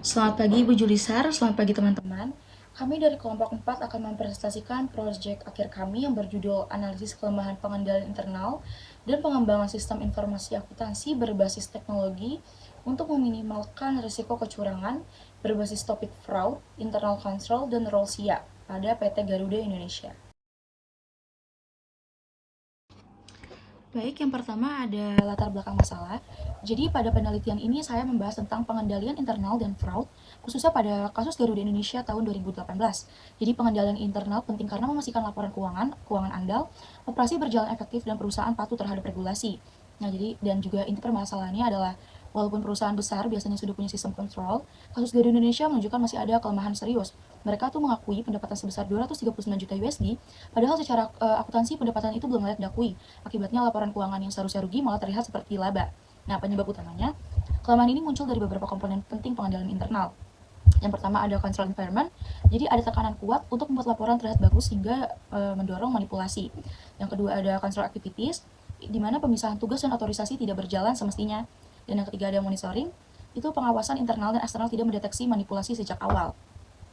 Selamat pagi Ibu Julisar, selamat pagi teman-teman. Kami dari kelompok 4 akan mempresentasikan proyek akhir kami yang berjudul Analisis Kelemahan Pengendalian Internal dan Pengembangan Sistem Informasi Akuntansi berbasis teknologi untuk meminimalkan risiko kecurangan berbasis topik fraud, internal control, dan role SIA pada PT Garuda Indonesia. Baik, yang pertama ada latar belakang masalah. Jadi pada penelitian ini saya membahas tentang pengendalian internal dan fraud, khususnya pada kasus Garuda Indonesia tahun 2018. Jadi pengendalian internal penting karena memastikan laporan keuangan andal, operasi berjalan efektif dan perusahaan patuh terhadap regulasi. Nah, jadi dan juga inti permasalahannya adalah walaupun perusahaan besar biasanya sudah punya sistem kontrol, kasus Garuda Indonesia menunjukkan masih ada kelemahan serius. Mereka tuh mengakui pendapatan sebesar 239 juta USD, padahal secara akuntansi pendapatan itu belum layak diakui. Akibatnya laporan keuangan yang seharusnya rugi malah terlihat seperti laba. Nah, penyebab utamanya, kelemahan ini muncul dari beberapa komponen penting pengendalian internal. Yang pertama ada control environment, jadi ada tekanan kuat untuk membuat laporan terlihat bagus hingga mendorong manipulasi. Yang kedua ada control activities, di mana pemisahan tugas dan otorisasi tidak berjalan semestinya. Dan yang ketiga ada monitoring, itu pengawasan internal dan eksternal tidak mendeteksi manipulasi sejak awal.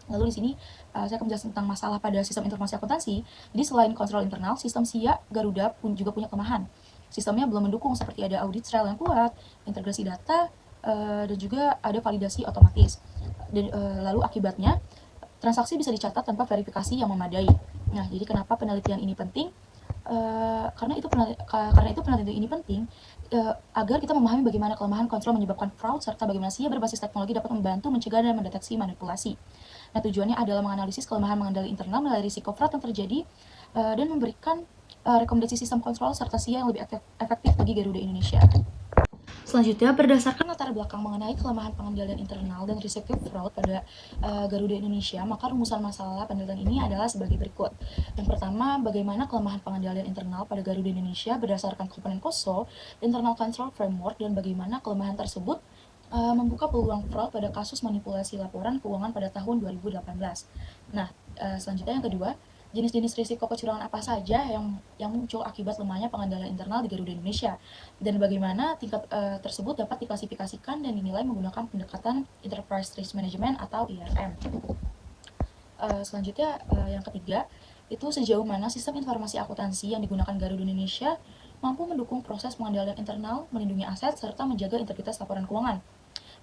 Lalu di sini saya akan menjelaskan tentang masalah pada sistem informasi akuntansi. Jadi selain kontrol internal, sistem SIA Garuda pun juga punya kelemahan. Sistemnya belum mendukung seperti ada audit trail yang kuat, integrasi data, dan juga ada validasi otomatis. Dan lalu akibatnya transaksi bisa dicatat tanpa verifikasi yang memadai. Nah, jadi kenapa penelitian ini penting? Karena itu penelitian ini penting agar kita memahami bagaimana kelemahan kontrol menyebabkan fraud serta bagaimana SIA berbasis teknologi dapat membantu mencegah dan mendeteksi manipulasi. Nah, tujuannya adalah menganalisis kelemahan mengendali internal melalui risiko fraud yang terjadi dan memberikan rekomendasi sistem kontrol serta SIA yang lebih efektif bagi Garuda Indonesia. Selanjutnya, berdasarkan latar belakang mengenai kelemahan pengendalian internal dan risiko fraud pada Garuda Indonesia, maka rumusan masalah penelitian ini adalah sebagai berikut. Yang pertama, bagaimana kelemahan pengendalian internal pada Garuda Indonesia berdasarkan komponen KOSO, Internal Control Framework, dan bagaimana kelemahan tersebut membuka peluang fraud pada kasus manipulasi laporan keuangan pada tahun 2018. Nah, selanjutnya yang kedua, jenis-jenis risiko kecurangan apa saja yang muncul akibat lemahnya pengendalian internal di Garuda Indonesia dan bagaimana tingkat tersebut dapat diklasifikasikan dan dinilai menggunakan pendekatan Enterprise Risk Management atau IRM. Selanjutnya yang ketiga, itu sejauh mana sistem informasi akuntansi yang digunakan Garuda Indonesia mampu mendukung proses pengendalian internal, melindungi aset, serta menjaga integritas laporan keuangan.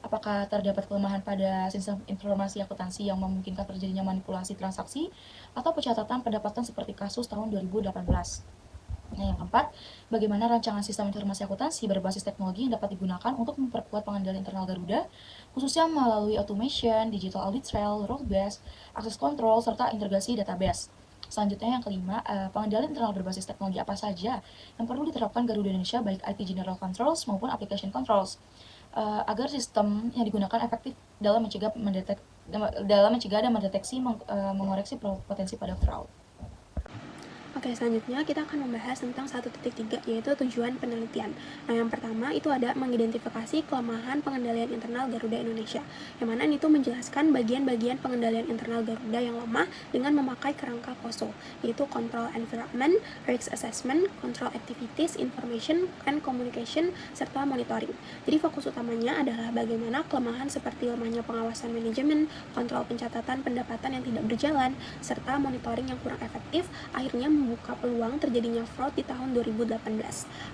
Apakah terdapat kelemahan pada sistem informasi akuntansi yang memungkinkan terjadinya manipulasi transaksi atau pencatatan pendapatan seperti kasus tahun 2018? Nah, yang keempat, bagaimana rancangan sistem informasi akuntansi berbasis teknologi yang dapat digunakan untuk memperkuat pengendalian internal Garuda, khususnya melalui automation, digital audit trail, role based, access control, serta integrasi database. Selanjutnya yang kelima, pengendalian internal berbasis teknologi apa saja yang perlu diterapkan Garuda Indonesia baik IT General Controls maupun Application Controls agar sistem yang digunakan efektif dalam mencegah dan mendeteksi mengoreksi potensi pada fraud. Oke, selanjutnya kita akan membahas tentang 1.3, yaitu tujuan penelitian. Nah, yang pertama itu ada mengidentifikasi kelemahan pengendalian internal Garuda Indonesia, yang mana itu menjelaskan bagian-bagian pengendalian internal Garuda yang lemah dengan memakai kerangka KOSO, yaitu Control Environment, Risk Assessment, Control Activities, Information and Communication, serta Monitoring. Jadi fokus utamanya adalah bagaimana kelemahan seperti lemahnya pengawasan manajemen, kontrol pencatatan pendapatan yang tidak berjalan, serta monitoring yang kurang efektif, akhirnya membuka peluang terjadinya fraud di tahun 2018.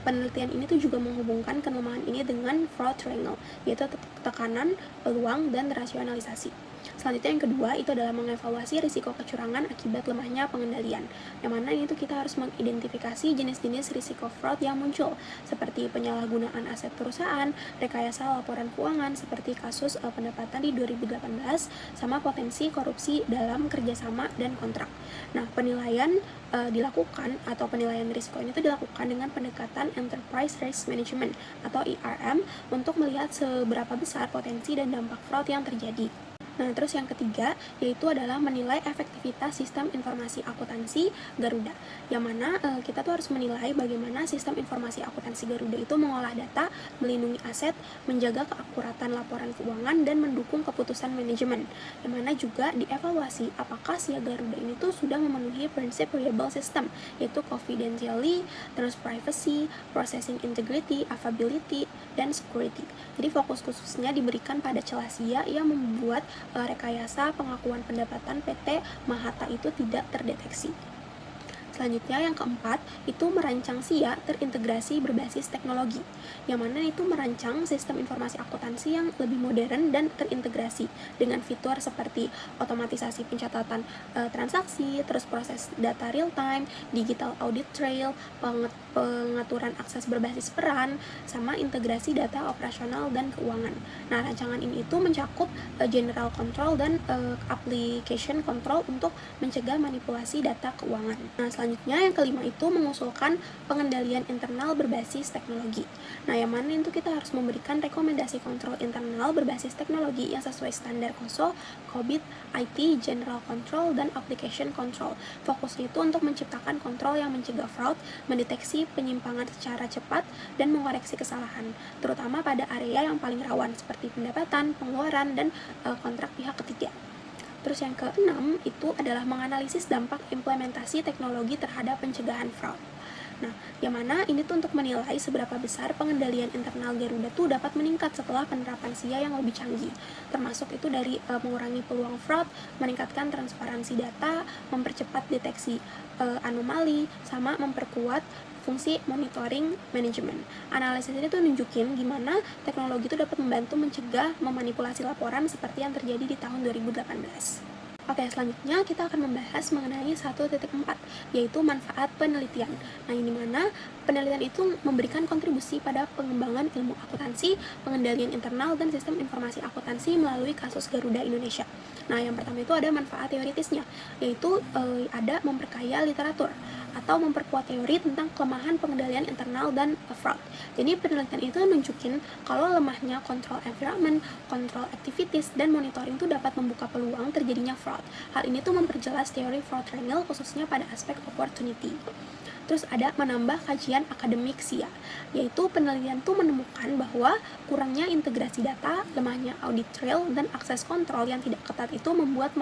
Penelitian ini tuh juga menghubungkan kelemahan ini dengan fraud triangle, yaitu tekanan, peluang, dan rasionalisasi. Selanjutnya yang kedua itu adalah mengevaluasi risiko kecurangan akibat lemahnya pengendalian, yang mana ini tuh kita harus mengidentifikasi jenis-jenis risiko fraud yang muncul, seperti penyalahgunaan aset perusahaan, rekayasa laporan keuangan seperti kasus pendapatan di 2018, sama potensi korupsi dalam kerjasama dan kontrak. Nah, penilaian dilakukan atau penilaian risiko ini tuh dilakukan dengan pendekatan Enterprise Risk Management atau IRM untuk melihat seberapa besar potensi dan dampak fraud yang terjadi. Nah, terus yang ketiga yaitu adalah menilai efektivitas sistem informasi akuntansi Garuda. Yang mana kita tuh harus menilai bagaimana sistem informasi akuntansi Garuda itu mengolah data, melindungi aset, menjaga keakuratan laporan keuangan dan mendukung keputusan manajemen. Yang mana juga dievaluasi apakah si Garuda ini tuh sudah memenuhi prinsip reliable system, yaitu confidentiality, terus privacy, processing integrity, availability, dan security. Jadi fokus khususnya diberikan pada celah SIA yang membuat rekayasa pengakuan pendapatan PT Mahata itu tidak terdeteksi. Selanjutnya yang keempat, itu merancang SIA terintegrasi berbasis teknologi, yang mana itu merancang sistem informasi akuntansi yang lebih modern dan terintegrasi dengan fitur seperti otomatisasi pencatatan transaksi, terus proses data real time, digital audit trail, pengaturan akses berbasis peran, sama integrasi data operasional dan keuangan. Nah, rancangan ini itu mencakup general control dan application control untuk mencegah manipulasi data keuangan. Nah, selanjutnya yang kelima itu mengusulkan pengendalian internal berbasis teknologi. Nah, yang mana itu kita harus memberikan rekomendasi kontrol internal berbasis teknologi yang sesuai standar KOSO, COBIT, IT, General Control, dan Application Control. Fokusnya itu untuk menciptakan kontrol yang mencegah fraud, mendeteksi penyimpangan secara cepat, dan mengoreksi kesalahan, terutama pada area yang paling rawan seperti pendapatan, pengeluaran, dan kontrak pihak ketiga. Terus yang keenam itu adalah menganalisis dampak implementasi teknologi terhadap pencegahan fraud. Nah, yang mana ini tuh untuk menilai seberapa besar pengendalian internal Garuda tuh dapat meningkat setelah penerapan SIA yang lebih canggih. Termasuk itu dari mengurangi peluang fraud, meningkatkan transparansi data, mempercepat deteksi anomali, sama memperkuat fungsi monitoring manajemen. Analisis ini tuh nunjukin gimana teknologi itu dapat membantu mencegah memanipulasi laporan seperti yang terjadi di tahun 2018. Oke, selanjutnya kita akan membahas mengenai 1.4, yaitu manfaat penelitian. Nah, ini mana penelitian itu memberikan kontribusi pada pengembangan ilmu akuntansi, pengendalian internal, dan sistem informasi akuntansi melalui kasus Garuda Indonesia. Nah, yang pertama itu ada manfaat teoritisnya, yaitu ada memperkaya literatur atau memperkuat teori tentang kelemahan pengendalian internal dan fraud. Jadi penelitian itu nunjukin kalau lemahnya control environment, control activities, dan monitoring itu dapat membuka peluang terjadinya fraud. Hal ini tuh memperjelas teori fraud triangle khususnya pada aspek opportunity. Terus ada menambah kajian akademik SIA, yaitu penelitian tuh menemukan bahwa kurangnya integrasi data, lemahnya audit trail, dan akses kontrol yang tidak ketat itu membuat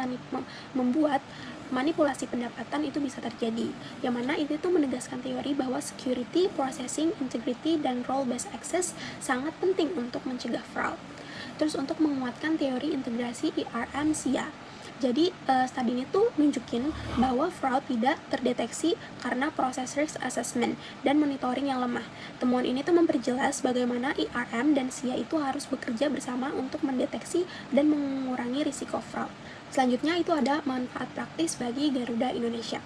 manipulasi pendapatan itu bisa terjadi. Yang mana itu tuh menegaskan teori bahwa security, processing, integrity, dan role-based access sangat penting untuk mencegah fraud. Terus untuk menguatkan teori integrasi IRM SIA. Jadi studi ini tuh nunjukin bahwa fraud tidak terdeteksi karena proses risk assessment dan monitoring yang lemah. Temuan ini tuh memperjelas bagaimana IRM dan SIA itu harus bekerja bersama untuk mendeteksi dan mengurangi risiko fraud. Selanjutnya itu ada manfaat praktis bagi Garuda Indonesia,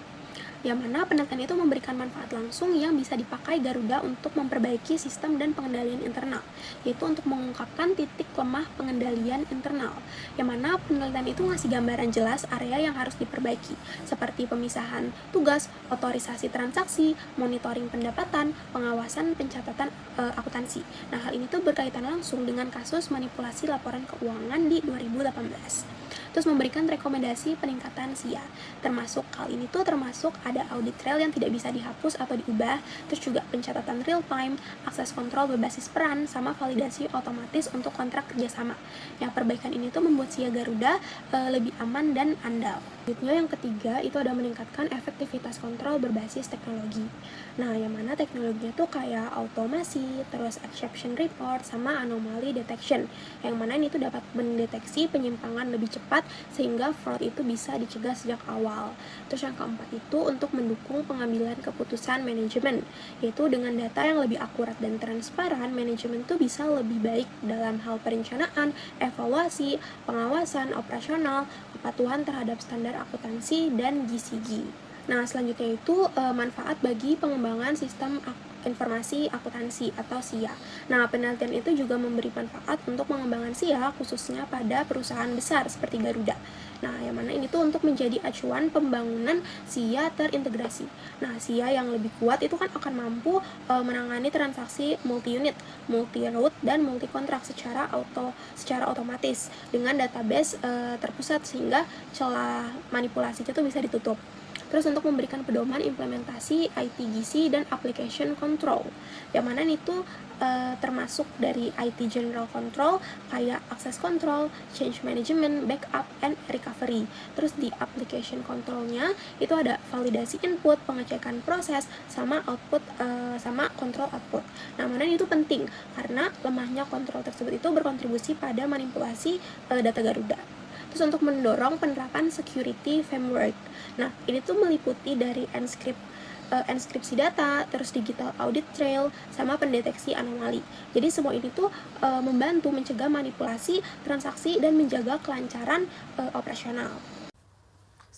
yang mana penelitian itu memberikan manfaat langsung yang bisa dipakai Garuda untuk memperbaiki sistem dan pengendalian internal, yaitu untuk mengungkapkan titik lemah pengendalian internal, yang mana penelitian itu ngasih gambaran jelas area yang harus diperbaiki, seperti pemisahan tugas, otorisasi transaksi, monitoring pendapatan, pengawasan pencatatan akuntansi. Nah, hal ini tuh berkaitan langsung dengan kasus manipulasi laporan keuangan di 2018. Terus memberikan rekomendasi peningkatan SIA, termasuk hal ini tuh termasuk ada audit trail yang tidak bisa dihapus atau diubah, terus juga pencatatan real time, akses kontrol berbasis peran, sama validasi otomatis untuk kontrak kerjasama. Yang perbaikan ini tuh membuat SIA Garuda lebih aman dan andal. Selanjutnya yang ketiga itu ada meningkatkan efektivitas kontrol berbasis teknologi. Nah, yang mana teknologinya tuh kayak automasi, terus exception report, sama anomaly detection, yang mana ini tuh dapat mendeteksi penyimpangan lebih cepat sehingga fraud itu bisa dicegah sejak awal. Terus yang keempat itu untuk mendukung pengambilan keputusan manajemen, yaitu dengan data yang lebih akurat dan transparan, manajemen tuh bisa lebih baik dalam hal perencanaan, evaluasi, pengawasan operasional, kepatuhan terhadap standar akuntansi, dan GCG. Nah, selanjutnya itu manfaat bagi pengembangan sistem informasi akuntansi atau SIA. Nah, penelitian itu juga memberi manfaat untuk mengembangkan SIA khususnya pada perusahaan besar seperti Garuda. Nah, yang mana ini tuh untuk menjadi acuan pembangunan SIA terintegrasi. Nah, SIA yang lebih kuat itu kan akan mampu menangani transaksi multi-unit, multi-route, dan multi-kontrak secara otomatis dengan database terpusat sehingga celah manipulasinya itu bisa ditutup. Terus untuk memberikan pedoman implementasi ITGC dan application control, yang mana itu termasuk dari IT general control kayak access control, change management, backup, and recovery. Terus di application controlnya itu ada validasi input, pengecekan proses, sama output, sama control output. Nah, mana itu penting karena lemahnya kontrol tersebut itu berkontribusi pada manipulasi data Garuda. Terus untuk mendorong penerapan security framework. Nah, ini tuh meliputi dari enskripsi data, terus digital audit trail, sama pendeteksi anomali. Jadi semua ini tuh membantu mencegah manipulasi transaksi dan menjaga kelancaran operasional.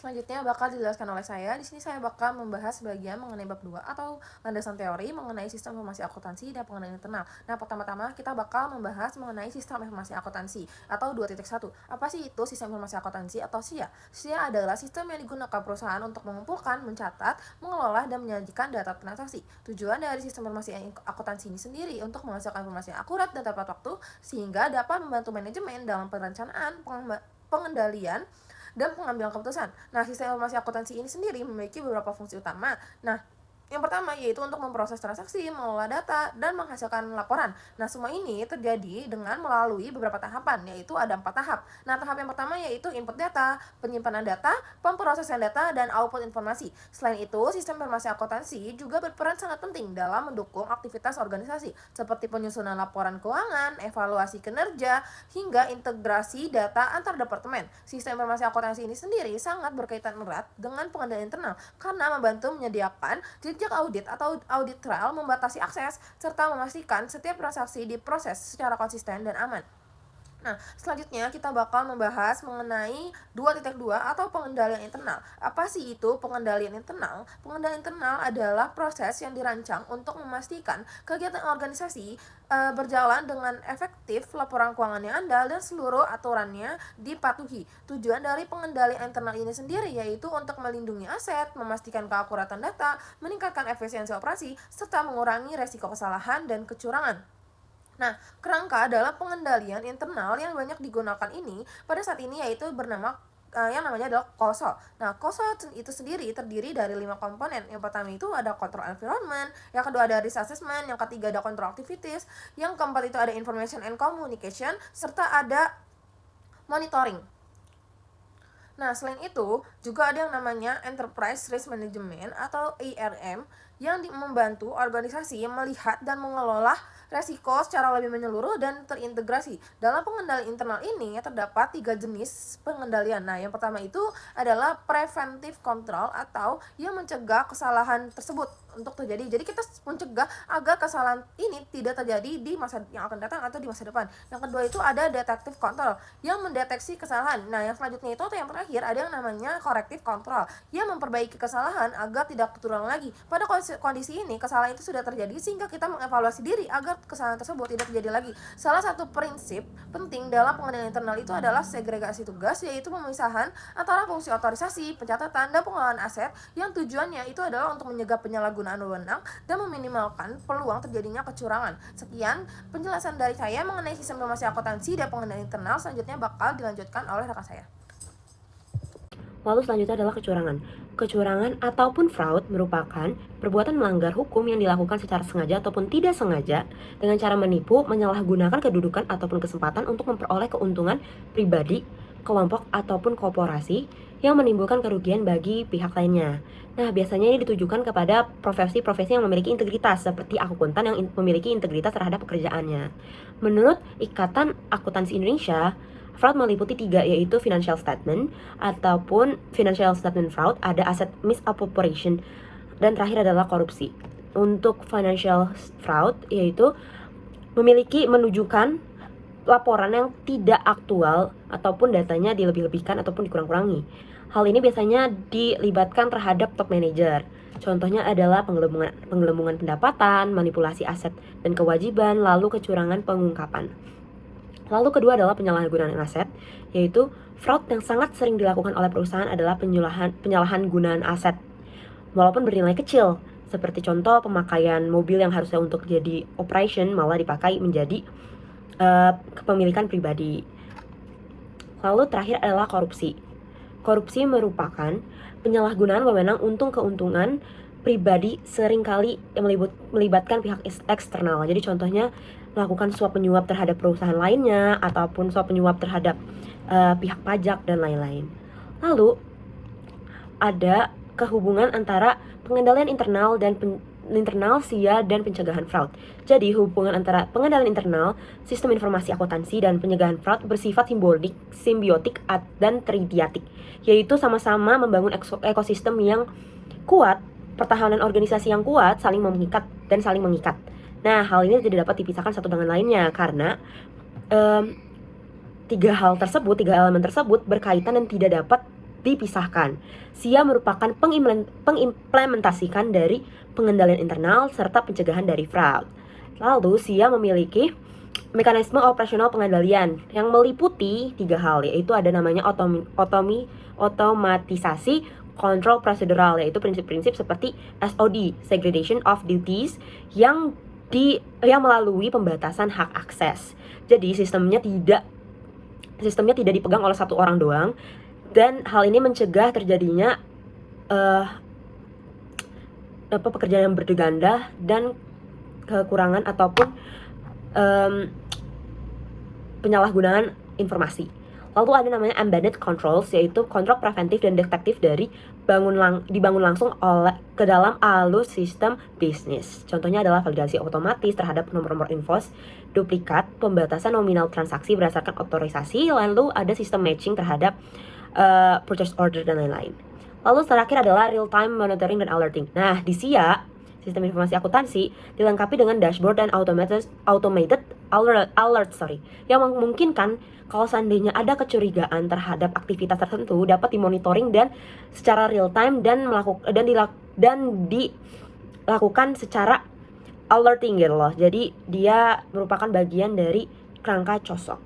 Selanjutnya bakal dijelaskan oleh saya. Di sini saya bakal membahas bagian mengenai bab 2 atau landasan teori mengenai sistem informasi akuntansi dan pengendalian internal. Nah, pertama-tama kita bakal membahas mengenai sistem informasi akuntansi atau 2.1. Apa sih itu sistem informasi akuntansi atau SIA? SIA adalah sistem yang digunakan perusahaan untuk mengumpulkan, mencatat, mengelola, dan menyajikan data transaksi. Tujuan dari sistem informasi akuntansi ini sendiri untuk menghasilkan informasi yang akurat dan tepat waktu sehingga dapat membantu manajemen dalam perencanaan, pengendalian, dan pengambilan keputusan. Nah, sistem informasi akuntansi ini sendiri memiliki beberapa fungsi utama. Nah, yang pertama yaitu untuk memproses transaksi, mengelola data, dan menghasilkan laporan. Nah, semua ini terjadi dengan melalui beberapa tahapan, yaitu ada 4 tahap. Nah, tahap yang pertama yaitu input data, penyimpanan data, pemrosesan data, dan output informasi. Selain itu, sistem informasi akuntansi juga berperan sangat penting dalam mendukung aktivitas organisasi, seperti penyusunan laporan keuangan, evaluasi kinerja, hingga integrasi data antar departemen. Sistem informasi akuntansi ini sendiri sangat berkaitan erat dengan pengendalian internal, karena membantu menyediakan jejak audit atau audit trail, membatasi akses, serta memastikan setiap transaksi diproses secara konsisten dan aman. Nah, selanjutnya kita bakal membahas mengenai 2.2 atau pengendalian internal. Apa sih itu pengendalian internal? Pengendalian internal adalah proses yang dirancang untuk memastikan kegiatan organisasi berjalan dengan efektif, laporan keuangan yang andal, dan seluruh aturannya dipatuhi. Tujuan dari pengendalian internal ini sendiri yaitu untuk melindungi aset, memastikan keakuratan data, meningkatkan efisiensi operasi, serta mengurangi resiko kesalahan dan kecurangan. Nah, kerangka dalam pengendalian internal yang banyak digunakan ini pada saat ini yaitu bernama yang namanya adalah KOSO. Nah, KOSO itu sendiri terdiri dari 5 komponen. Yang pertama itu ada control environment, yang kedua ada risk assessment, yang ketiga ada control activities, yang keempat itu ada information and communication, serta ada monitoring. Nah, selain itu juga ada yang namanya Enterprise Risk Management atau ERM yang membantu organisasi melihat dan mengelola resiko secara lebih menyeluruh dan terintegrasi. Dalam pengendalian internal ini terdapat 3 jenis pengendalian. Nah, yang pertama itu adalah preventive control atau yang mencegah kesalahan tersebut untuk terjadi. Jadi kita mencegah agar kesalahan ini tidak terjadi di masa yang akan datang atau di masa depan. Yang kedua itu ada detective control yang mendeteksi kesalahan. Nah, yang selanjutnya itu atau yang terakhir ada yang namanya corrective control yang memperbaiki kesalahan agar tidak terulang lagi. Pada kondisi ini kesalahan itu sudah terjadi sehingga kita mengevaluasi diri agar kesalahan tersebut tidak terjadi lagi. Salah satu prinsip penting dalam pengendalian internal itu adalah segregasi tugas, yaitu pemisahan antara fungsi otorisasi, pencatatan, dan pengelolaan aset yang tujuannya itu adalah untuk mencegah penyalahgunaan wewenang dan meminimalkan peluang terjadinya kecurangan. Sekian penjelasan dari saya mengenai sistem informasi akuntansi dan pengendalian internal. Selanjutnya bakal dilanjutkan oleh rekan saya. Lalu selanjutnya adalah kecurangan. Kecurangan ataupun fraud merupakan perbuatan melanggar hukum yang dilakukan secara sengaja ataupun tidak sengaja dengan cara menipu, menyalahgunakan kedudukan ataupun kesempatan untuk memperoleh keuntungan pribadi, kelompok ataupun korporasi yang menimbulkan kerugian bagi pihak lainnya. Nah, biasanya ini ditujukan kepada profesi-profesi yang memiliki integritas seperti akuntan yang memiliki integritas terhadap pekerjaannya. Menurut Ikatan Akuntansi Indonesia, fraud meliputi 3, yaitu financial statement ataupun financial statement fraud, ada asset misappropriation, dan terakhir adalah korupsi. Untuk financial fraud yaitu menunjukkan laporan yang tidak aktual ataupun datanya dilebih-lebihkan ataupun dikurang-kurangi. Hal ini biasanya dilibatkan terhadap top manager. Contohnya adalah penggelembungan pendapatan, manipulasi aset dan kewajiban, lalu kecurangan pengungkapan. Lalu kedua adalah penyalahgunaan aset, yaitu fraud yang sangat sering dilakukan oleh perusahaan adalah penyalahan gunaan aset. Walaupun bernilai kecil, seperti contoh pemakaian mobil yang harusnya untuk jadi operation malah dipakai menjadi kepemilikan pribadi. Lalu terakhir adalah korupsi. Korupsi merupakan penyalahgunaan wewenang keuntungan pribadi seringkali yang melibatkan pihak eksternal. Jadi contohnya melakukan suap penyuap terhadap perusahaan lainnya ataupun suap penyuap terhadap pihak pajak dan lain-lain. Lalu ada kehubungan antara pengendalian internal dan internal SIA dan pencegahan fraud. Jadi hubungan antara pengendalian internal, sistem informasi akuntansi dan pencegahan fraud bersifat simbiotik dan tridiatik, yaitu sama-sama membangun ekosistem yang kuat, pertahanan organisasi yang kuat, saling mengikat dan saling mengikat. Nah, hal ini tidak dapat dipisahkan satu dengan lainnya karena tiga elemen tersebut berkaitan dan tidak dapat dipisahkan. SIA merupakan pengimplementasikan dari pengendalian internal serta pencegahan dari fraud. Lalu SIA memiliki mekanisme operasional pengendalian yang meliputi tiga hal, yaitu ada namanya otomatisasi kontrol prosedural, yaitu prinsip-prinsip seperti SOD, segregation of duties, yang melalui pembatasan hak akses. Jadi sistemnya tidak dipegang oleh satu orang doang, dan hal ini mencegah terjadinya pekerjaan yang berdeganda dan kekurangan ataupun penyalahgunaan informasi. Lalu ada namanya embedded controls, yaitu kontrol preventif dan detektif dibangun langsung ke dalam alur sistem bisnis. Contohnya adalah validasi otomatis terhadap nomor-nomor invoice duplikat, pembatasan nominal transaksi berdasarkan otorisasi, lalu ada sistem matching terhadap purchase order dan lain-lain. Lalu terakhir adalah real-time monitoring dan alerting. Nah, di SIA, sistem informasi akuntansi, dilengkapi dengan dashboard dan automated alert, yang memungkinkan kalau seandainya ada kecurigaan terhadap aktivitas tertentu dapat dimonitoring dan secara real time dan dilakukan secara alerting gitu loh. Jadi dia merupakan bagian dari kerangka COSOC.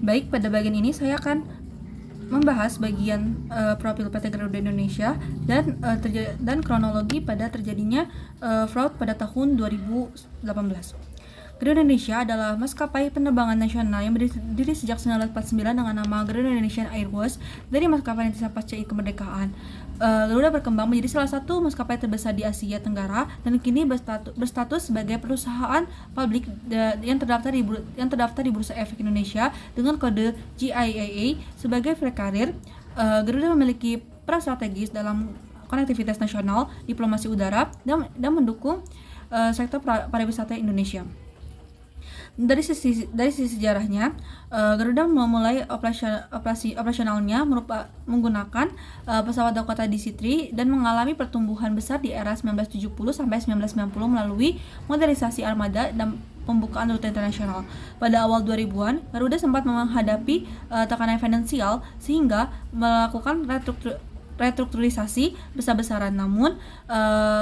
Baik, pada bagian ini saya akan membahas bagian profil PT Garuda Indonesia dan kronologi pada terjadinya fraud pada tahun 2018. Garuda Indonesia adalah maskapai penerbangan nasional yang berdiri sejak 1949 dengan nama Garuda Indonesian Airways dari maskapai rintisan pasca kemerdekaan. Garuda berkembang menjadi salah satu maskapai terbesar di Asia Tenggara dan kini berstatus sebagai perusahaan publik yang terdaftar di Bursa Efek Indonesia dengan kode GIAA. Sebagai flag carrier, Garuda memiliki peran strategis dalam konektivitas nasional, diplomasi udara, dan mendukung sektor pariwisata Indonesia. Dari sisi sejarahnya, Garuda memulai operasionalnya menggunakan pesawat Dakota DC-3 dan mengalami pertumbuhan besar di era 1970 sampai 1990 melalui modernisasi armada dan pembukaan rute internasional. Pada awal 2000-an, Garuda sempat menghadapi tekanan finansial sehingga melakukan restrukturisasi besar-besaran, namun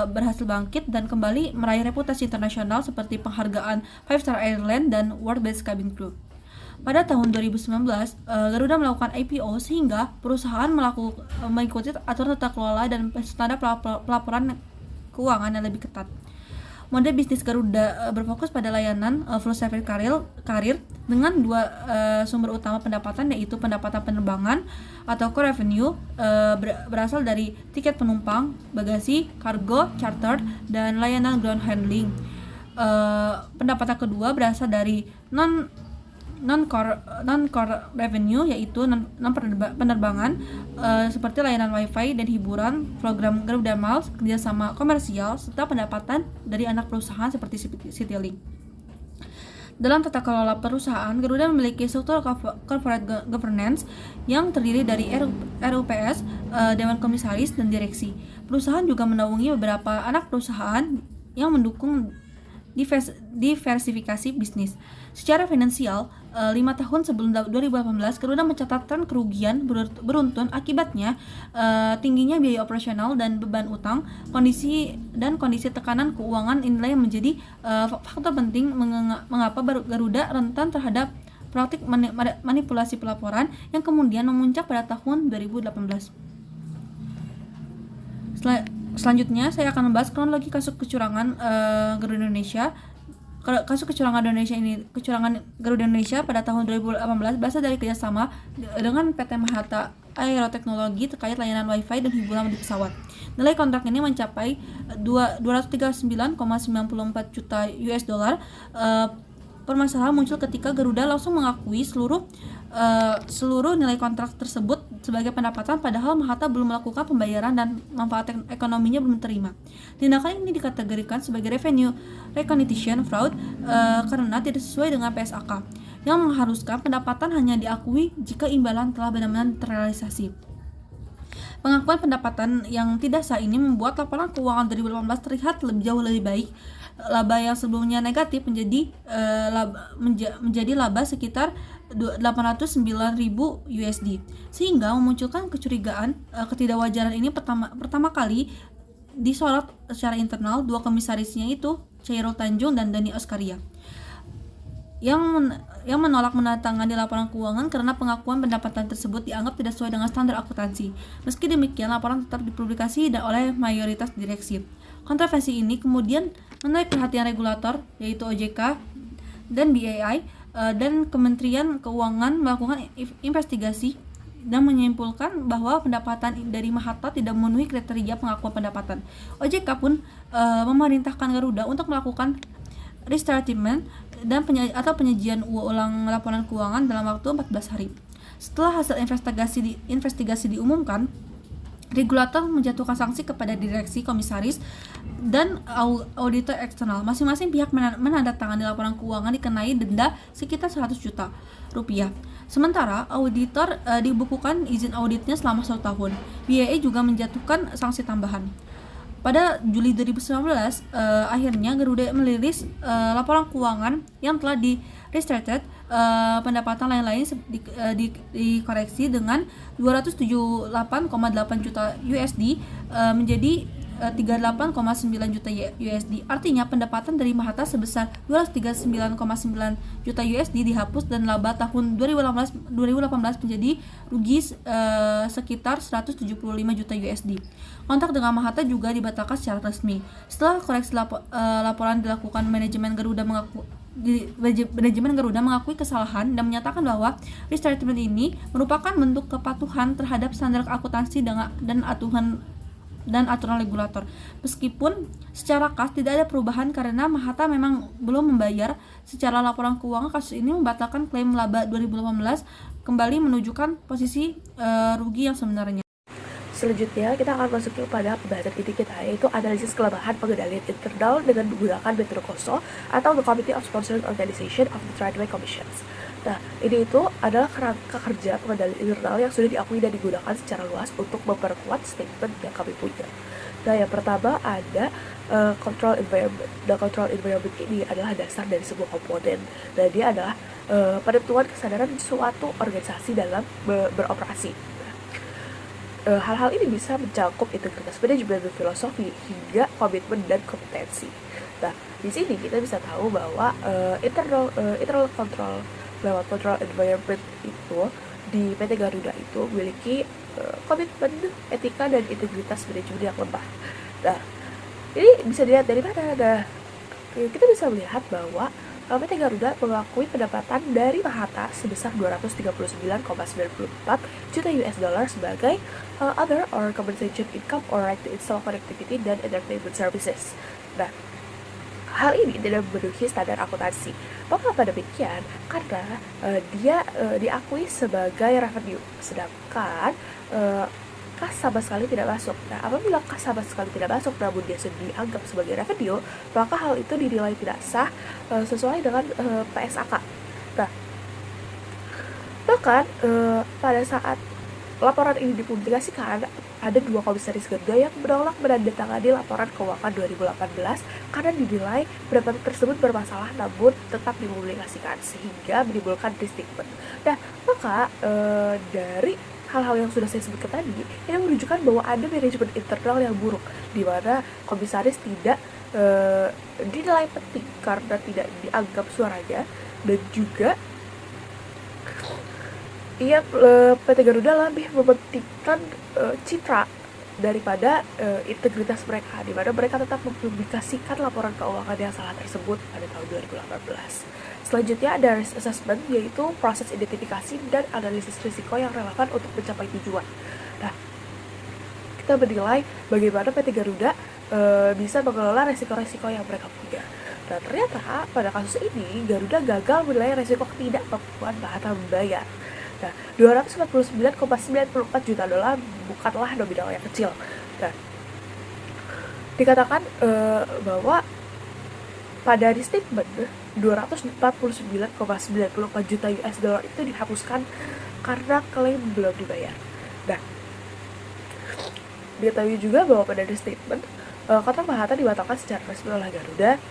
berhasil bangkit dan kembali meraih reputasi internasional seperti penghargaan 5-Star Airline dan World Best Cabin Crew. Pada tahun 2019, Garuda melakukan IPO sehingga perusahaan mengikuti aturan tata kelola dan standar pelaporan keuangan yang lebih ketat. Model bisnis Garuda berfokus pada layanan full service karir dengan dua sumber utama pendapatan, yaitu pendapatan penerbangan atau core revenue berasal dari tiket penumpang, bagasi, kargo, charter, dan layanan ground handling. Pendapatan kedua berasal dari non-core revenue, yaitu non penerbangan seperti layanan wifi dan hiburan, program Garuda Miles, kerjasama komersial, serta pendapatan dari anak perusahaan seperti Citylink. Dalam tata kelola perusahaan, Garuda memiliki struktur corporate governance yang terdiri dari RUPS, Dewan Komisaris, dan Direksi. Perusahaan juga menaungi beberapa anak perusahaan yang mendukung diversifikasi bisnis. Secara finansial, 5 tahun sebelum 2018, Garuda mencatatkan kerugian beruntun akibatnya tingginya biaya operasional dan beban utang, kondisi tekanan keuangan inilah yang menjadi faktor penting mengapa Garuda rentan terhadap praktik manipulasi pelaporan yang kemudian memuncak pada tahun 2018. Selanjutnya saya akan membahas kronologi kasus kecurangan Garuda Indonesia. Kasus kecurangan Garuda Indonesia pada tahun 2018 berasal dari kerjasama dengan PT Mahata Aeroteknologi terkait layanan Wi-Fi dan hiburan di pesawat. Nilai kontrak ini mencapai 239,94 juta US dollar. Permasalahan muncul ketika Garuda langsung mengakui seluruh nilai kontrak tersebut sebagai pendapatan, padahal Mahata belum melakukan pembayaran dan manfaat ekonominya belum terima. Tindakan ini dikategorikan sebagai revenue recognition fraud karena tidak sesuai dengan PSAK yang mengharuskan pendapatan hanya diakui jika imbalan telah benar-benar terrealisasi. Pengakuan pendapatan yang tidak sah ini membuat laporan keuangan 2018 terlihat jauh lebih baik. Laba yang sebelumnya negatif menjadi laba sekitar 809.000 USD, sehingga memunculkan kecurigaan. Ketidakwajaran ini pertama kali disorot secara internal dua komisarisnya, itu Chairul Tanjung dan Dani Oskaria, yang menolak menandatangani laporan keuangan karena pengakuan pendapatan tersebut dianggap tidak sesuai dengan standar akuntansi. Meski demikian, laporan tetap dipublikasi oleh mayoritas direksi. Kontroversi ini kemudian menarik perhatian regulator, yaitu OJK dan BAI, dan Kementerian Keuangan melakukan investigasi dan menyimpulkan bahwa pendapatan dari Mahata tidak memenuhi kriteria pengakuan pendapatan. OJK pun memerintahkan Garuda untuk melakukan restatement dan penyajian ulang laporan keuangan dalam waktu 14 hari. Setelah hasil investigasi diumumkan, regulator menjatuhkan sanksi kepada direksi, komisaris, dan auditor eksternal. Masing-masing pihak menandatangani laporan keuangan dikenai denda sekitar 100 juta rupiah. Sementara auditor dibukukan izin auditnya selama 1 tahun. BAE juga menjatuhkan sanksi tambahan. Pada Juli 2019, akhirnya Garuda merilis laporan keuangan yang telah restated. Pendapatan lain-lain dikoreksi dengan 278,8 juta USD menjadi 38,9 juta USD. Artinya pendapatan dari Mahata sebesar 239,9 juta USD dihapus dan laba tahun 2018 menjadi rugi sekitar 175 juta USD. Kontrak dengan Mahata juga dibatalkan secara resmi. Setelah koreksi laporan dilakukan, manajemen Garuda mengakui kesalahan dan menyatakan bahwa restatement ini merupakan bentuk kepatuhan terhadap standar akuntansi dan aturan regulator. Meskipun secara kas tidak ada perubahan karena Mahata memang belum membayar secara laporan keuangan, kasus ini membatalkan klaim laba 2018, kembali menunjukkan posisi rugi yang sebenarnya. Selanjutnya, kita akan masuk kepada pembahasan inti kita, yaitu analisis kelemahan pengendalian internal dengan menggunakan metode KOSO atau the Committee of Sponsoring Organization of the Tradeway Commissions. Nah, ini itu adalah kerangka kerja pengendalian internal yang sudah diakui dan digunakan secara luas untuk memperkuat statement yang kami punya. Nah, yang pertama ada control environment. Nah, control environment ini adalah dasar dari sebuah komponen. Nah, dia adalah penentuan kesadaran suatu organisasi dalam beroperasi. Hal-hal ini bisa mencakup integritas manajemen, filosofi, hingga komitmen dan kompetensi. Nah, di sini kita bisa tahu bahwa internal control lewat control environment itu di PT Garuda itu memiliki komitmen, etika, dan integritas manajemen yang lemah. Nah, ini bisa dilihat dari mana? Nah, kita bisa melihat bahwa PT Garuda mengakui pendapatan dari Mahata sebesar 239,94 juta US dollar sebagai other or compensation income or right to install connectivity dan entertainment services. Nah, hal ini tidak memenuhi standar akuntansi. Mengapa demikian? Karena dia diakui sebagai revenue, sedangkan kas sama sekali tidak masuk. Nah, apabila kas sama sekali tidak masuk namun dia sudah dianggap sebagai revenue, maka hal itu dinilai tidak sah sesuai dengan PSAK. Nah, bahkan pada saat laporan ini dipublikasikan, ada 2 komisaris Garuda yang menolak menandatangani laporan keuangan 2018 karena dinilai pendapatan tersebut bermasalah namun tetap dipublikasikan sehingga menimbulkan restatement. Nah, maka dari hal-hal yang sudah saya sebutkan tadi, ini menunjukkan bahwa ada manajemen internal yang buruk, di mana komisaris tidak dinilai penting karena tidak dianggap suaranya, dan juga PT Garuda lebih mementingkan citra daripada integritas mereka, di mana mereka tetap mempublikasikan laporan keuangan yang salah tersebut pada tahun 2018. Selanjutnya ada risk assessment, yaitu proses identifikasi dan analisis risiko yang relevan untuk mencapai tujuan. Nah, kita menilai bagaimana PT Garuda bisa mengelola resiko-resiko yang mereka punya. Dan ternyata pada kasus ini Garuda gagal menilai resiko ketidakmampuan Mahathir membayar. Nah, $249,94 juta bukanlah nominal yang kecil. Nah, dikatakan bahwa pada restatement $249,94 juta itu dihapuskan karena klaim belum dibayar. Nah, diketahui juga bahwa pada restatement kontrak Mahathir dibatalkan secara resmi oleh Garuda,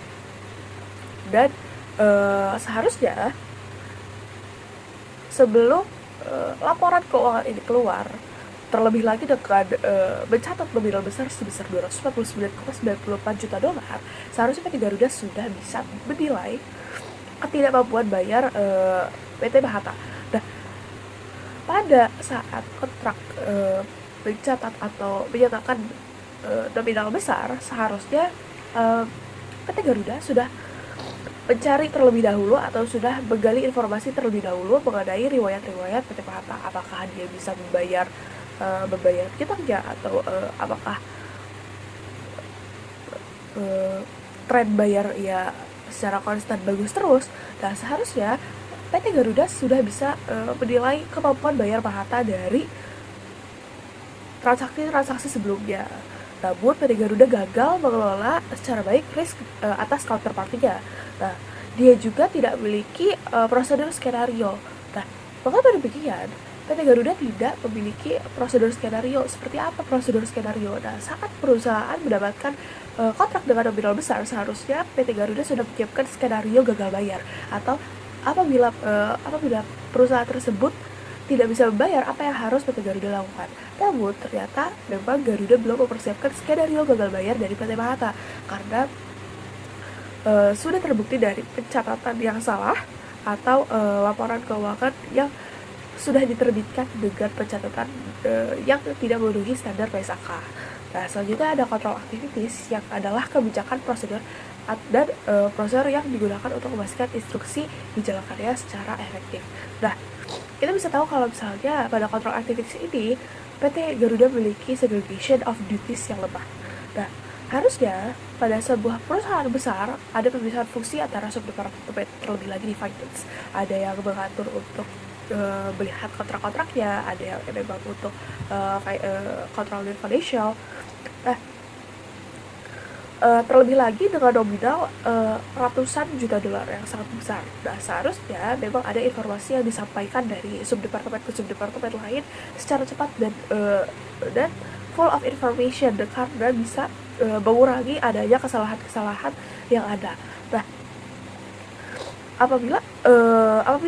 dan seharusnya sebelum laporan keuangan ini keluar, terlebih lagi dengan mencatat nominal besar sebesar $249,94 juta, seharusnya PT Garuda sudah bisa menilai ketidakmampuan bayar PT Mahathir. Nah, pada saat kontrak mencatat atau menyatakan nominal besar, seharusnya PT Garuda sudah mencari terlebih dahulu atau sudah menggali informasi terlebih dahulu mengenai riwayat-riwayat PT Mahathir, apakah dia bisa membayar piutangnya, atau apakah tren bayar ya secara konstan bagus terus. Nah, seharusnya PT Garuda sudah bisa menilai kemampuan bayar Mahathir dari transaksi sebelumnya. Namun PT Garuda gagal mengelola secara baik risk atas counterparty-nya. Nah, dia juga tidak memiliki prosedur skenario. Nah, maka pada demikian PT Garuda tidak memiliki prosedur skenario. Seperti apa prosedur skenario? Nah, saat perusahaan mendapatkan kontrak dengan nominal besar, seharusnya PT Garuda sudah menyiapkan skenario gagal bayar, atau apabila perusahaan tersebut tidak bisa membayar, apa yang harus PT Garuda lakukan. Namun ternyata memang Garuda belum mempersiapkan skenario gagal bayar dari PT Mahathir karena sudah terbukti dari pencatatan yang salah atau laporan keuangan yang sudah diterbitkan dengan pencatatan yang tidak memenuhi standar PSAK. Nah, selanjutnya ada control activities, yang adalah kebijakan prosedur dan prosedur yang digunakan untuk memastikan instruksi dijalankannya secara efektif. Nah, kita bisa tahu kalau misalnya pada control activities ini PT Garuda memiliki segregation of duties yang lemah. Nah, harusnya pada sebuah perusahaan besar ada pemisahan fungsi antara subdepartemen, terlebih lagi di finance. Ada yang mengatur untuk melihat kontrak-kontraknya, ada yang memang untuk control financial. Nah, terlebih lagi dengan nominal ratusan juta dolar yang sangat besar. Nah, seharusnya memang ada informasi yang disampaikan dari subdepartemen ke subdepartemen lain secara cepat dan full of information, karena bisa mengurangi adanya kesalahan-kesalahan yang ada. Nah, apabila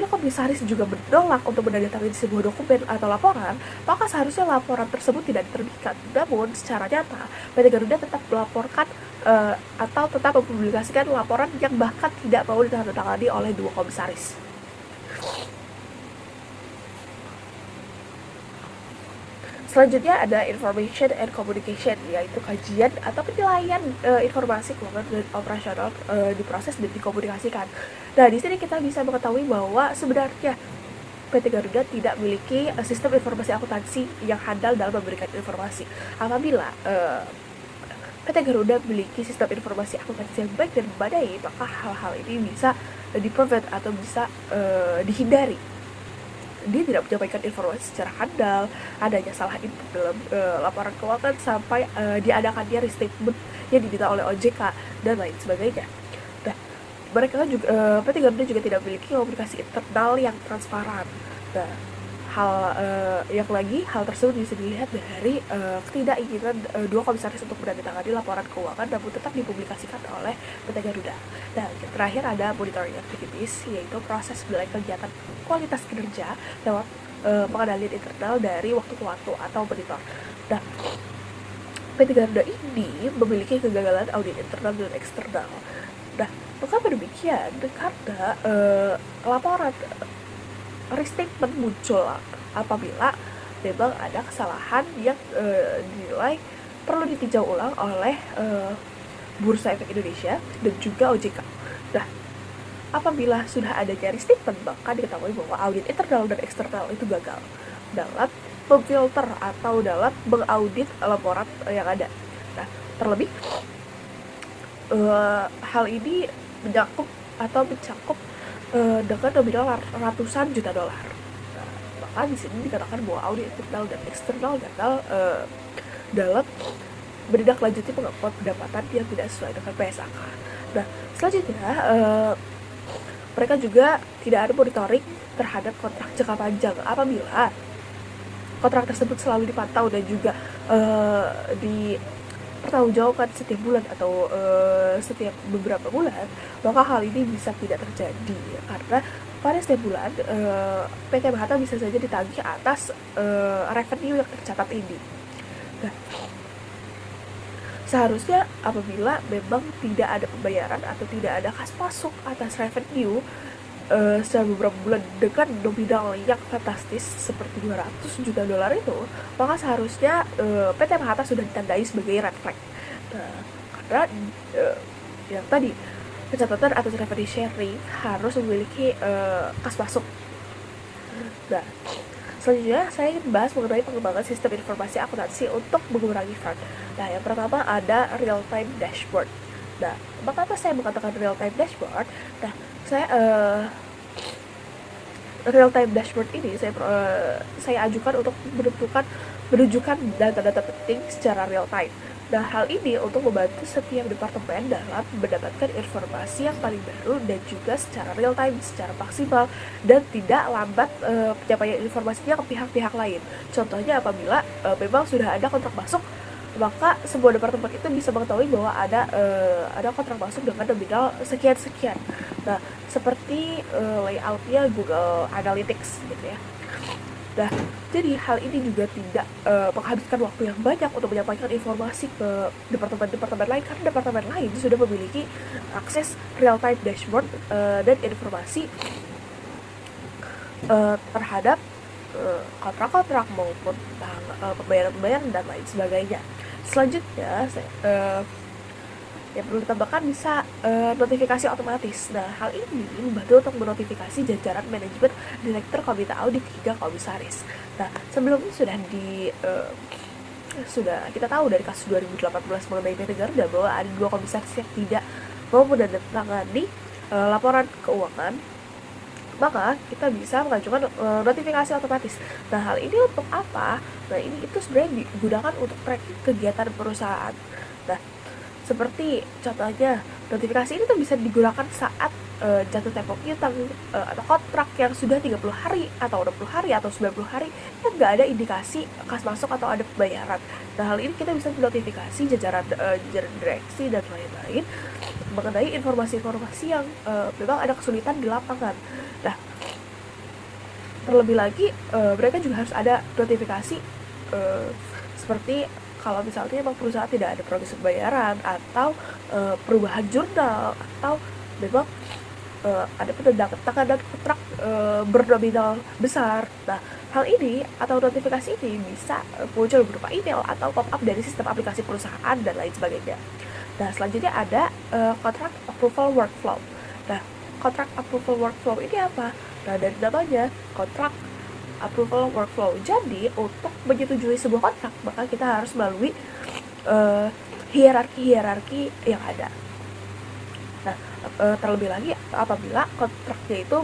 komisaris juga menolak untuk menandatangani sebuah dokumen atau laporan, maka seharusnya laporan tersebut tidak diterbitkan. Namun secara nyata PT Garuda tetap melaporkan atau tetap mempublikasikan laporan yang bahkan tidak mau ditandatangani oleh 2 komisaris. Selanjutnya ada information and communication, yaitu kajian atau penilaian informasi keuangan dan operasional diproses dan dikomunikasikan. Nah, di sini kita bisa mengetahui bahwa sebenarnya PT Garuda tidak memiliki sistem informasi akuntansi yang handal dalam memberikan informasi. Apabila PT Garuda memiliki sistem informasi akuntansi yang baik dan memadai, maka hal-hal ini bisa di-prevent atau bisa dihindari. Dia tidak menyampaikan informasi secara handal, adanya salah input dalam laporan keuangan, sampai diadakannya restatement yang diminta oleh OJK dan lain sebagainya. Nah, mereka juga PT Garuda juga tidak memiliki komunikasi internal yang transparan. Nah, hal tersebut bisa dilihat dari ketidakinginan dua komisaris untuk menandatangani laporan keuangan namun tetap dipublikasikan oleh PT Garuda. Nah, yang terakhir ada monitoring activities, yaitu proses penilaian kegiatan kualitas kinerja lewat pengendalian internal dari waktu ke waktu atau monitor. Nah, PT Garuda ini memiliki kegagalan audit internal dan eksternal. Nah, mengapa demikian? Karena laporan restatement muncul apabila memang ada kesalahan yang dinilai perlu ditinjau ulang oleh Bursa Efek Indonesia dan juga OJK. Nah, apabila sudah adanya restatement, maka diketahui bahwa audit internal dan eksternal itu gagal dalam memfilter atau dalam mengaudit laporan yang ada. Nah, terlebih hal ini mencakup dengan nominal ratusan juta dolar. Nah, maka di sini dikatakan bahwa audit internal dan eksternal gagal dalam menindaklanjuti pengakuan pendapatan yang tidak sesuai dengan PSAK. Nah, selanjutnya mereka juga tidak ada monitoring terhadap kontrak jangka panjang. Apabila kontrak tersebut selalu dipantau dan juga dipertanggungjawabkan setiap bulan atau setiap beberapa bulan, maka hal ini bisa tidak terjadi karena pada setiap bulan PT Mahata bisa saja ditagih atas revenue yang tercatat ini. Nah, seharusnya apabila memang tidak ada pembayaran atau tidak ada kas masuk atas revenue selama beberapa bulan dengan nominal yang fantastis seperti 200 juta dolar itu, maka seharusnya PT Mahata sudah ditandai sebagai red flag. Nah, karena yang tadi pencatatan atas revenue sharing harus memiliki kas masuk. Nah, selanjutnya saya ingin bahas mengenai pengembangan sistem informasi akuntansi untuk mengurangi fraud. Nah, yang pertama ada real time dashboard. Nah, mengapa saya mengatakan real time dashboard? Nah, real time dashboard ini saya ajukan untuk menunjukkan data-data penting secara real time. Nah, hal ini untuk membantu setiap departemen dalam mendapatkan informasi yang paling baru dan juga secara real time, secara maksimal, dan tidak lambat penyampaian informasinya ke pihak-pihak lain. Contohnya apabila memang sudah ada kontrak masuk, maka sebuah departemen itu bisa mengetahui bahwa ada kontrak masuk dengan nominal sekian-sekian. Nah, seperti layoutnya Google Analytics gitu ya. Nah, jadi hal ini juga tidak menghabiskan waktu yang banyak untuk menyampaikan informasi ke departemen-departemen lain, karena departemen lain sudah memiliki akses real-time dashboard dan informasi terhadap kontrak-kontrak maupun pembayaran-pembayaran dan lain sebagainya. Selanjutnya, yang perlu ditambahkan bisa notifikasi otomatis. Nah, hal ini membantu untuk menotifikasi jajaran manajemen, direktur, komite audit hingga komisaris. Nah, sebelumnya sudah kita tahu dari kasus 2018 mengenai PT Garuda bahwa ada 2 komisaris yang tidak mau menandatangani laporan keuangan, maka kita bisa mengajukan notifikasi otomatis. Nah, hal ini untuk apa? Nah, ini itu sebenarnya digunakan untuk tracking kegiatan perusahaan. Nah, seperti contohnya notifikasi ini tuh bisa digunakan saat jatuh tempo piutang atau kontrak yang sudah 30 hari atau 60 hari atau 90 hari yang nggak ada indikasi kas masuk atau ada pembayaran. Nah, hal ini kita bisa notifikasi jajaran direksi dan lain-lain mengenai informasi-informasi yang memang ada kesulitan di lapangan. Nah, terlebih lagi mereka juga harus ada notifikasi seperti kalau misalnya memang perusahaan tidak ada progres pembayaran atau perubahan jurnal atau memang ada penandatanganan kontrak bernominal besar. Nah, hal ini atau notifikasi ini bisa muncul berupa email atau pop-up dari sistem aplikasi perusahaan dan lain sebagainya. Nah, selanjutnya ada contract approval workflow. Nah, contract approval workflow ini apa? Nah, dari namanya contract approval workflow. Jadi, untuk menyetujui sebuah kontrak, maka kita harus melalui hierarki yang ada. Nah, terlebih lagi apabila kontraknya itu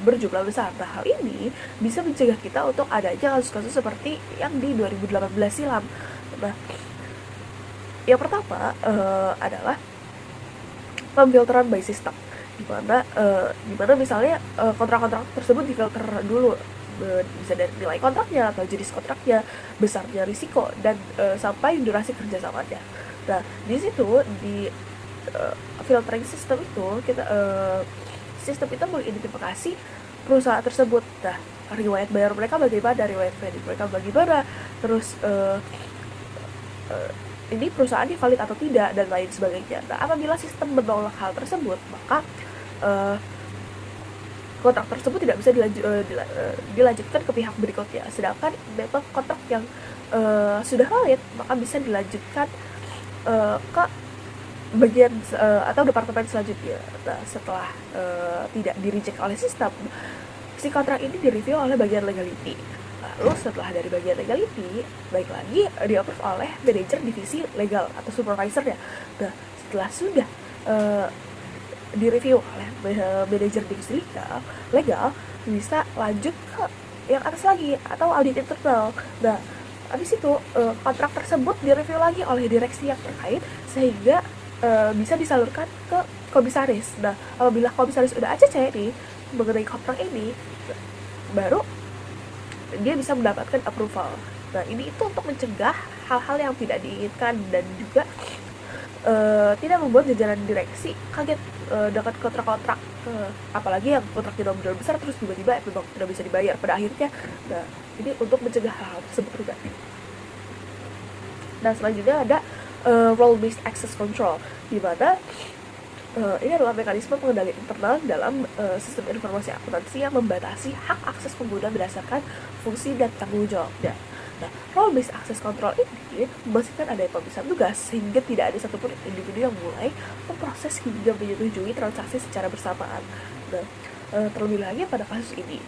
berjumlah besar. Nah, hal ini bisa mencegah kita untuk adanya kasus-kasus seperti yang di 2018 silam. Nah, yang pertama adalah pemfilteran by system, di mana misalnya kontrak-kontrak tersebut difilter dulu bisa dari nilai kontraknya atau jenis kontraknya, besarnya risiko, dan sampai durasi kerjasamanya. Nah, di situ di filtering system itu sistem itu mengidentifikasi perusahaan tersebut. Nah, riwayat bayar mereka bagaimana, riwayat kredit mereka bagaimana, terus ini perusahaannya valid atau tidak, dan lain sebagainya. Nah, apabila sistem menolak hal tersebut, maka kontrak tersebut tidak bisa dilanjutkan ke pihak berikutnya. Sedangkan memang kontrak yang sudah valid, maka bisa dilanjutkan ke bagian atau departemen selanjutnya. Nah, setelah tidak di-reject oleh sistem, si kontrak ini direview oleh bagian legality. Lalu setelah dari bagian legality, baik lagi di-approve oleh manajer divisi legal atau supervisornya. Nah, setelah sudah direview oleh manajer divisi legal, bisa lanjut ke yang atas lagi atau audit internal. Nah, habis itu kontrak tersebut direview lagi oleh direksi yang terkait sehingga bisa disalurkan ke komisaris. Nah, apabila komisaris udah ACC nih mengenai kontrak ini, baru dia bisa mendapatkan approval. Nah, ini itu untuk mencegah hal-hal yang tidak diinginkan dan juga tidak membuat jajaran direksi kaget dengan kontrak-kontrak, apalagi yang kontraknya benar besar terus tiba-tiba memang tidak bisa dibayar pada akhirnya. Nah, ini untuk mencegah hal tersebut juga. Nah, selanjutnya ada role based access control, di mana ini adalah mekanisme pengendalian internal dalam sistem informasi akuntansi yang membatasi hak akses pengguna berdasarkan fungsi dan tanggung jawabnya. Nah, role based access control ini memastikan adanya pemisahan tugas sehingga tidak ada satupun individu yang mulai memproses hingga menyetujui transaksi secara bersamaan. Nah, terlebih lagi pada kasus ini,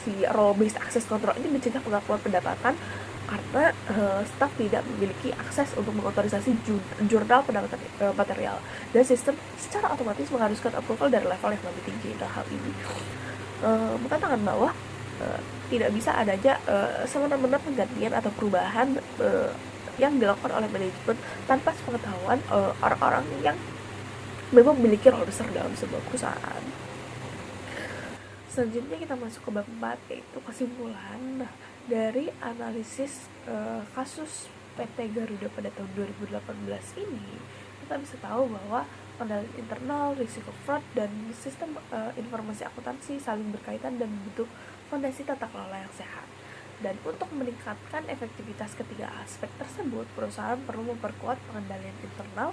si role based access control ini mencegah pengakuan pendapatan karena staf tidak memiliki akses untuk mengotorisasi jurnal pendapatan material, dan sistem secara otomatis mengharuskan approval dari level yang lebih tinggi. Nah, hal ini mengatakan bahwa tidak bisa adanya semena-mena penggantian atau perubahan yang dilakukan oleh manajemen tanpa sepengetahuan orang-orang yang memang memiliki role besar dalam sebuah perusahaan. Selanjutnya kita masuk ke bab 4, yaitu kesimpulan. Nah, dari analisis kasus PT Garuda pada tahun 2018 ini, kita bisa tahu bahwa pengendalian internal, risiko fraud, dan sistem informasi akuntansi saling berkaitan dan membentuk fondasi tata kelola yang sehat. Dan untuk meningkatkan efektivitas ketiga aspek tersebut, perusahaan perlu memperkuat pengendalian internal,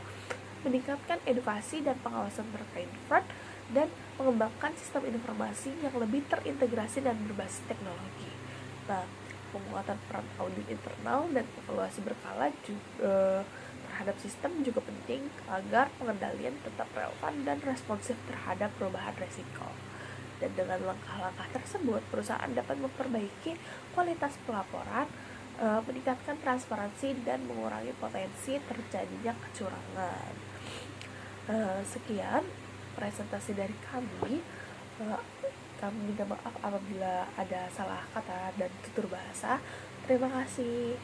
meningkatkan edukasi dan pengawasan terkait fraud, dan mengembangkan sistem informasi yang lebih terintegrasi dan berbasis teknologi. Nah, penguatan peran audit internal dan evaluasi berkala juga terhadap sistem juga penting agar pengendalian tetap relevan dan responsif terhadap perubahan resiko. Dan dengan langkah-langkah tersebut, perusahaan dapat memperbaiki kualitas pelaporan, meningkatkan transparansi, dan mengurangi potensi terjadinya kecurangan. Sekian presentasi dari kami. Kami minta maaf apabila ada salah kata dan tutur bahasa. Terima kasih.